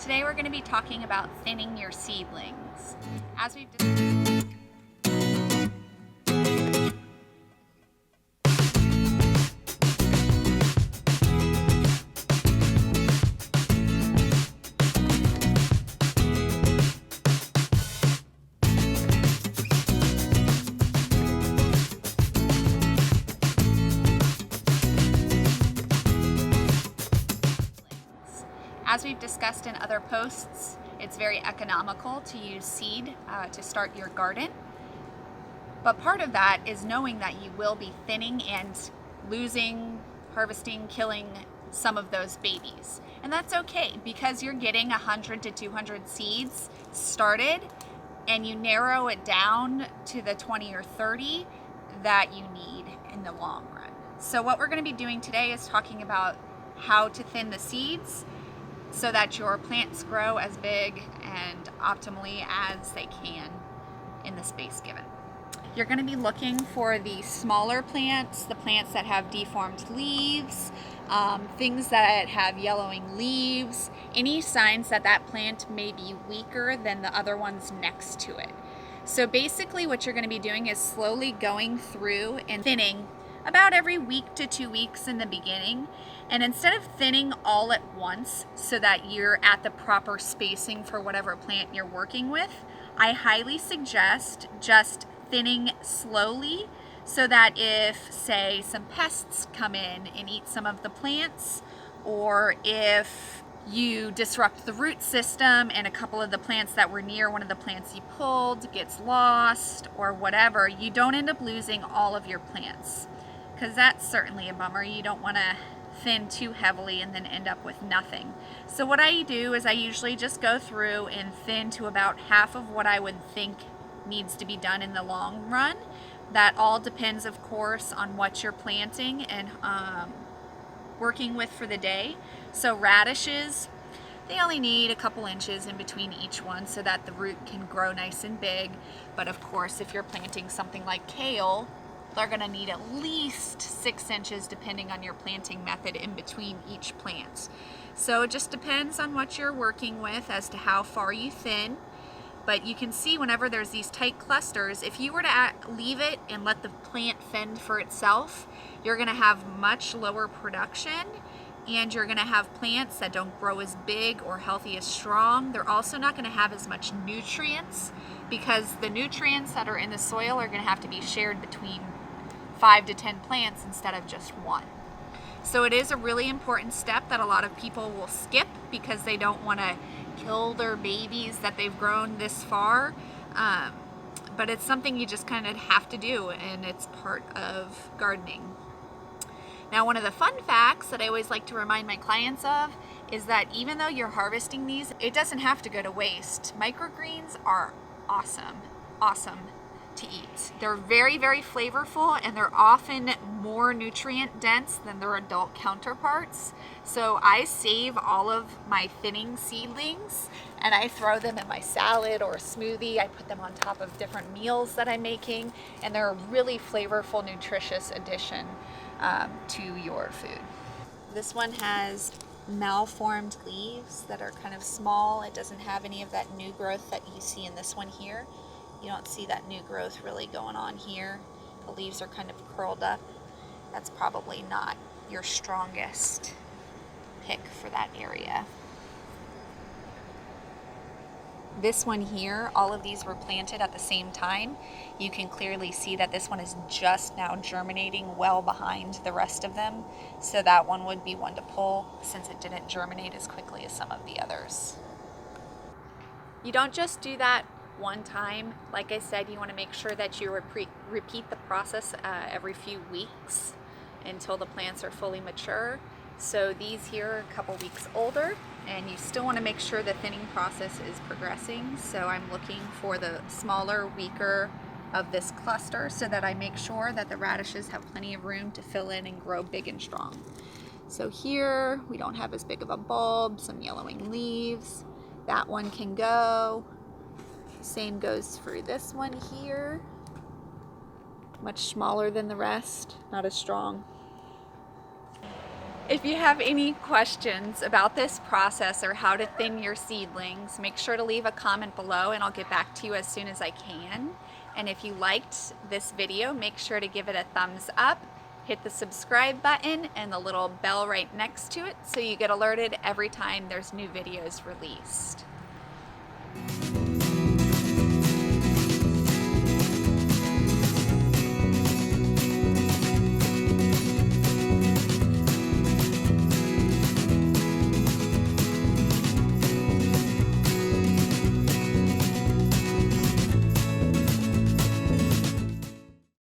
Today we're going to be talking about thinning your seedlings. As we've discussed in other posts, it's very economical to use seed to start your garden. But part of that is knowing that you will be thinning and losing, harvesting, killing some of those babies. And that's okay because you're getting 100 to 200 seeds started and you narrow it down to the 20 or 30 that you need in the long run. So what we're going to be doing today is talking about how to thin the seeds so that your plants grow as big and optimally as they can in the space given. You're going to be looking for the smaller plants, the plants that have deformed leaves, things that have yellowing leaves, any signs that that plant may be weaker than the other ones next to it. So basically what you're going to be doing is slowly going through and thinning about every week to 2 weeks in the beginning. And instead of thinning all at once so that you're at the proper spacing for whatever plant you're working with, I highly suggest just thinning slowly so that if, say, some pests come in and eat some of the plants, or if you disrupt the root system and a couple of the plants that were near one of the plants you pulled gets lost or whatever, you don't end up losing all of your plants. Because that's certainly a bummer. You don't want to thin too heavily and then end up with nothing. So what I do is I usually just go through and thin to about half of what I would think needs to be done in the long run. That all depends, of course, on what you're planting and working with for the day. So radishes, they only need a couple inches in between each one so that the root can grow nice and big. But of course, if you're planting something like kale, they're going to need at least 6 inches depending on your planting method in between each plant. So it just depends on what you're working with as to how far you thin. But you can see whenever there's these tight clusters, if you were to leave it and let the plant fend for itself, you're going to have much lower production and you're going to have plants that don't grow as big or healthy as strong. They're also not going to have as much nutrients because the nutrients that are in the soil are going to have to be shared between 5 to 10 plants instead of just one. So it is a really important step that a lot of people will skip because they don't want to kill their babies that they've grown this far. But it's something you just kind of have to do, and it's part of gardening. Now, one of the fun facts that I always like to remind my clients of is that even though you're harvesting these, it doesn't have to go to waste. Microgreens are awesome to eat. They're very, very flavorful and they're often more nutrient dense than their adult counterparts. So I save all of my thinning seedlings and I throw them in my salad or smoothie. I put them on top of different meals that I'm making, and they're a really flavorful, nutritious addition to your food. This one has malformed leaves that are kind of small. It doesn't have any of that new growth that you see in this one here. You don't see that new growth really going on here. The leaves are kind of curled up. That's probably not your strongest pick for that area. This one here, all of these were planted at the same time. You can clearly see that this one is just now germinating well behind the rest of them. So that one would be one to pull since it didn't germinate as quickly as some of the others. You don't just do that one time. Like I said, you want to make sure that you repeat the process every few weeks until the plants are fully mature. So these here are a couple weeks older, and you still want to make sure the thinning process is progressing. So I'm looking for the smaller, weaker of this cluster so that I make sure that the radishes have plenty of room to fill in and grow big and strong. So here we don't have as big of a bulb, some yellowing leaves. That one can go. Same goes for this one here. Much smaller than the rest, not as strong. If you have any questions about this process or how to thin your seedlings, make sure to leave a comment below and I'll get back to you as soon as I can. And if you liked this video, make sure to give it a thumbs up, hit the subscribe button and the little bell right next to it so you get alerted every time there's new videos released.